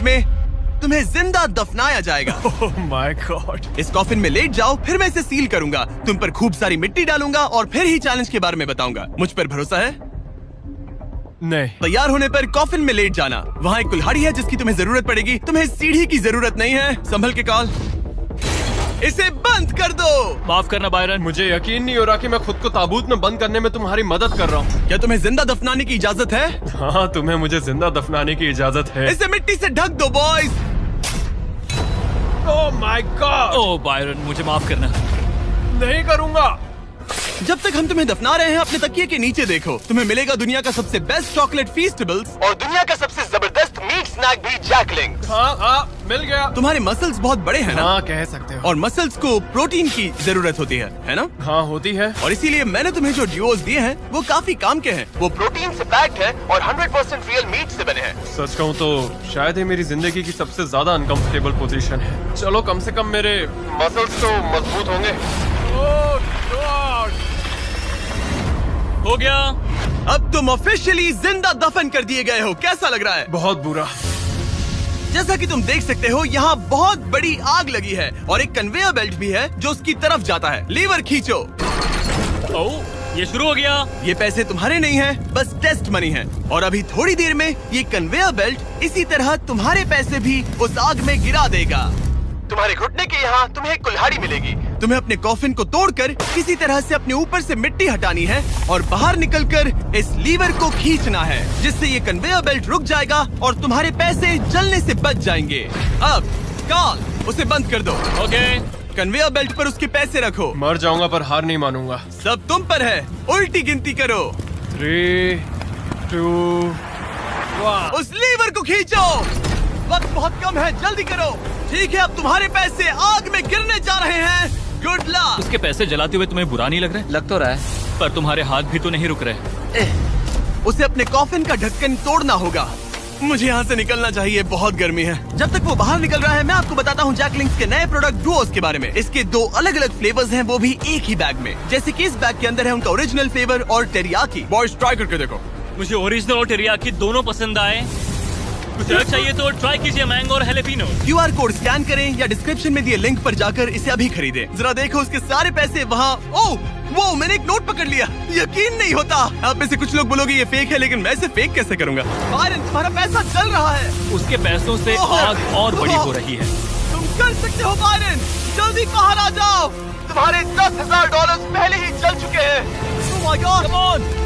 में तुम्हें जिंदा दफनाया जाएगा। Oh my God. इस कॉफिन में लेट जाओ, फिर मैं इसे सील करूंगा, तुम पर खूब सारी मिट्टी डालूंगा और फिर ही चैलेंज के बारे में बताऊंगा। मुझ पर भरोसा है? नहीं। तैयार होने पर कॉफिन में लेट जाना। वहाँ एक कुल्हाड़ी है जिसकी तुम्हें जरूरत पड़ेगी। तुम्हें सीढ़ी की जरूरत नहीं है। संभल के कॉल, इसे बंद कर दो। माफ करना बायरन, मुझे यकीन नहीं हो रहा कि मैं खुद को ताबूत में बंद करने में तुम्हारी मदद कर रहा हूँ। क्या तुम्हें जिंदा दफनाने की इजाजत है? हाँ, तुम्हें मुझे जिंदा दफनाने की इजाजत है। इसे मिट्टी से ढक दो boys. Oh my God. Oh Byron, मुझे माफ करना। नहीं करूँगा। जब तक हम तुम्हें दफना रहे हैं, अपने तकिए के नीचे देखो। तुम्हें मिलेगा दुनिया का सबसे बेस्ट चॉकलेट फीस्टेबल्स और दुनिया का सबसे जबरदस्त मीट स्नैक भी, जैकलिंग। हाँ, मिल गया। तुम्हारे मसल्स बहुत बड़े हैं ना? हाँ, कह सकते हो। और मसल्स को प्रोटीन की जरूरत होती है ना? हाँ, होती है। और इसीलिए मैंने तुम्हें जो ड्यूओस दिए हैं वो काफी काम के हैं। वो प्रोटीन से पैक्ड है और 100% रियल मीट से बने हैं। सच कहूँ तो शायद ये मेरी जिंदगी की सबसे ज्यादा अनकंफर्टेबल पोजीशन है। चलो, कम से कम मेरे मसल्स तो मजबूत होंगे। ओह गॉड। हो गया। अब तुम ऑफिशियली जिंदा दफन कर दिए गए हो। कैसा लग रहा है? बहुत बुरा। जैसा कि तुम देख सकते हो, यहाँ बहुत बड़ी आग लगी है और एक कन्वेयर बेल्ट भी है जो उसकी तरफ जाता है। लीवर खींचो। ओह, ये शुरू हो गया। ये पैसे तुम्हारे नहीं हैं, बस टेस्ट मनी है। और अभी थोड़ी देर में ये कन्वेयर बेल्ट इसी तरह तुम्हारे पैसे भी उस आग में गिरा देगा। तुम्हारे घुटने के यहाँ तुम्हें एक कुल्हाड़ी मिलेगी। तुम्हें अपने कॉफिन को तोड़कर किसी तरह से अपने ऊपर से मिट्टी हटानी है और बाहर निकलकर इस लीवर को खींचना है, जिससे ये कन्वेयर बेल्ट रुक जाएगा और तुम्हारे पैसे जलने से बच जाएंगे। अब कॉल, उसे बंद कर दो। ओके। कन्वेयर बेल्ट पर उसके पैसे रखो। मर जाऊंगा पर हार नहीं मानूंगा। सब तुम पर है। उल्टी गिनती करो। 3, 2, 1। उस लीवर को खींचो। वक्त बहुत कम है, जल्दी करो। ठीक है, अब तुम्हारे पैसे आग में गिरने जा रहे हैं। Good luck. उसके पैसे जलाते हुए तुम्हें बुरा नहीं लग रहा है? लग तो रहा है, पर तुम्हारे हाथ भी तो नहीं रुक रहे। उसे अपने कॉफिन का ढक्कन तोड़ना होगा। मुझे यहाँ से निकलना चाहिए, बहुत गर्मी है। जब तक वो बाहर निकल रहा है, मैं आपको बताता हूँ जैकलिंग्स के नए प्रोडक्ट डुओस के बारे में। इसके 2 अलग अलग फ्लेवर्स हैं, वो भी एक ही बैग में। जैसे कि इस बैग के अंदर है उनका ओरिजिनल फ्लेवर और टेरियाकी। बॉयज, ट्राई करके देखो। मुझे ओरिजिनल और टेरियाकी दोनों पसंद आए। कुछ अलग चाहिए तो ट्राई कीजिए मैंगो और हैलेपिनो। QR कोड स्कैन करें या डिस्क्रिप्शन में दिए लिंक पर जाकर इसे अभी खरीदें। जरा देखो, उसके सारे पैसे वहाँ। ओह वो, मैंने एक नोट पकड़ लिया। यकीन नहीं होता। आप में से कुछ लोग बोलोगे ये फेक है, लेकिन मैं इसे फेक कैसे करूँगा? बायरन, तुम्हारा पैसा चल रहा है। उसके पैसों से आग और बड़ी हो रही है। तुम कर सकते हो बायरन, जल्दी बाहर आ जाओ। तुम्हारे $10,000 पहले ही चल चुके हैं। Oh my God! Come on!